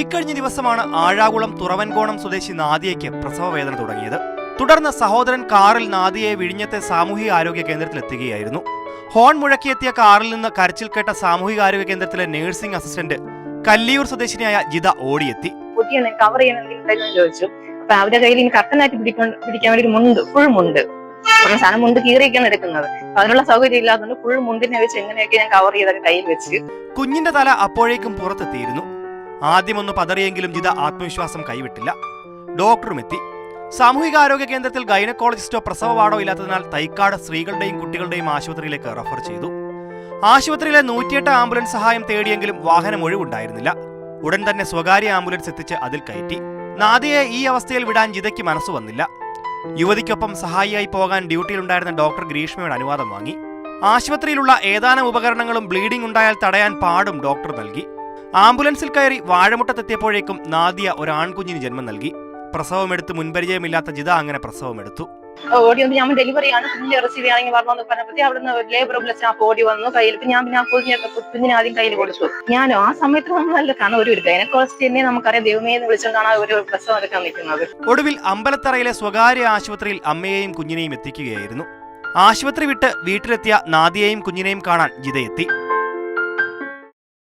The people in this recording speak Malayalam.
ഇക്കഴിഞ്ഞ ദിവസമാണ് ആഴാകുളം തുറവൻകോണം സ്വദേശി നാദിയയ്ക്ക് പ്രസവ വേദന തുടങ്ങിയത്. തുടർന്ന് സഹോദരൻ കാറിൽ നാദിയയെ വിഴിഞ്ഞത്തെ സാമൂഹിക ആരോഗ്യ കേന്ദ്രത്തിലെത്തുകയായിരുന്നു. ഹോൺ മുഴക്കിയെത്തിയ കാറിൽ നിന്ന് കരച്ചിൽ കേട്ട സാമൂഹിക ആരോഗ്യ കേന്ദ്രത്തിലെ നഴ്സിംഗ് അസിസ്റ്റന്റ് കല്ലിയൂർ സ്വദേശിനിയായ ജിത ഓടിയെത്തി. കവർ ചെയ്യണമെങ്കിൽ ചോദിച്ചു. അപ്പൊ അവരുടെ കയ്യിൽ കർട്ടനായിട്ട് പിടിക്കാൻ വേണ്ടി മുണ്ട്, ഫുൾ മുണ്ട്, സാധനം മുണ്ട് കീറിയൊക്കെയാണ് എടുക്കുന്നത്. അതിനുള്ള സൗകര്യം ഇല്ലാത്തതുകൊണ്ട് ഫുൾ മുണ്ടിനെ വെച്ച് എങ്ങനെയൊക്കെ ഞാൻ കവർ ചെയ്തൊക്കെ കയ്യിൽ വെച്ച്. കുഞ്ഞിന്റെ തല അപ്പോഴേക്കും പുറത്തെത്തിയിരുന്നു. ആദ്യമൊന്ന് പതറിയെങ്കിലും ജിത ആത്മവിശ്വാസം കൈവിട്ടില്ല. ഡോക്ടറും എത്തി. സാമൂഹികാരോഗ്യ കേന്ദ്രത്തിൽ ഗൈനക്കോളജിസ്റ്റോ പ്രസവ വാർഡോ ഇല്ലാത്തതിനാൽ തൈക്കാട് സ്ത്രീകളുടെയും കുട്ടികളുടെയും ആശുപത്രിയിലേക്ക് റഫർ ചെയ്തു. ആശുപത്രിയിലെ 108 ആംബുലൻസ് സഹായം തേടിയെങ്കിലും വാഹനം ഒഴിവുണ്ടായിരുന്നില്ല. ഉടൻ തന്നെ സ്വകാര്യ ആംബുലൻസ് എത്തിച്ച് അതിൽ കയറ്റി. നാദിയെ ഈ അവസ്ഥയിൽ വിടാൻ ജിതയ്ക്ക് മനസ്സു വന്നില്ല. യുവതിക്കൊപ്പം സഹായിയായി പോകാൻ ഡ്യൂട്ടിയിലുണ്ടായിരുന്ന ഡോക്ടർ ഗ്രീഷ്മയുടെ അനുവാദം വാങ്ങി. ആശുപത്രിയിലുള്ള ഏതാനും ഉപകരണങ്ങളും ബ്ലീഡിംഗ് ഉണ്ടായാൽ തടയാൻ പാടും ഡോക്ടർ നൽകി. ആംബുലൻസിൽ കയറി വാഴമുട്ടത്തെത്തിയപ്പോഴേക്കും നാദിയ ഒരു ആൺകുഞ്ഞിന് ജന്മം നൽകി. പ്രസവമെടുത്ത് മുൻപരിചയമില്ലാത്ത ജിത അങ്ങനെ പ്രസവമെടുത്തു. ഓടി വന്ന് ഞാൻ ഡെലിവറിയാണ്, കുഞ്ഞിനെ റിസീവ് ചെയ്യാനെങ്കിൽ പറഞ്ഞെന്ന് പറഞ്ഞപ്പോഴത്തേ അവിടുന്ന് ലേബർ സ്റ്റാഫ് ഓടി വന്നു. കയ്യിൽ ഞാൻ പിന്നെ കുഞ്ഞിനെ ആദ്യം കയ്യിൽ കൊടുത്തു. ഞാനോ ആ സമയത്ത് നമ്മളല്ല, കാരണം ഒരു ഗൈനക്കോളജിസ്റ്റ് തന്നെ നമുക്കറിയാം, ദൈവമേ എന്ന് വിളിച്ചുകൊണ്ടാണ് ഒരു പ്രസവം എടുക്കാൻ നിൽക്കുന്നത്. ഒടുവിൽ അമ്പലത്തറയിലെ സ്വകാര്യ ആശുപത്രിയിൽ അമ്മയെയും കുഞ്ഞിനെയും എത്തിക്കുകയായിരുന്നു. ആശുപത്രി വിട്ട് വീട്ടിലെത്തിയ നാദിയെയും കുഞ്ഞിനെയും കാണാൻ ജിതയെത്തി.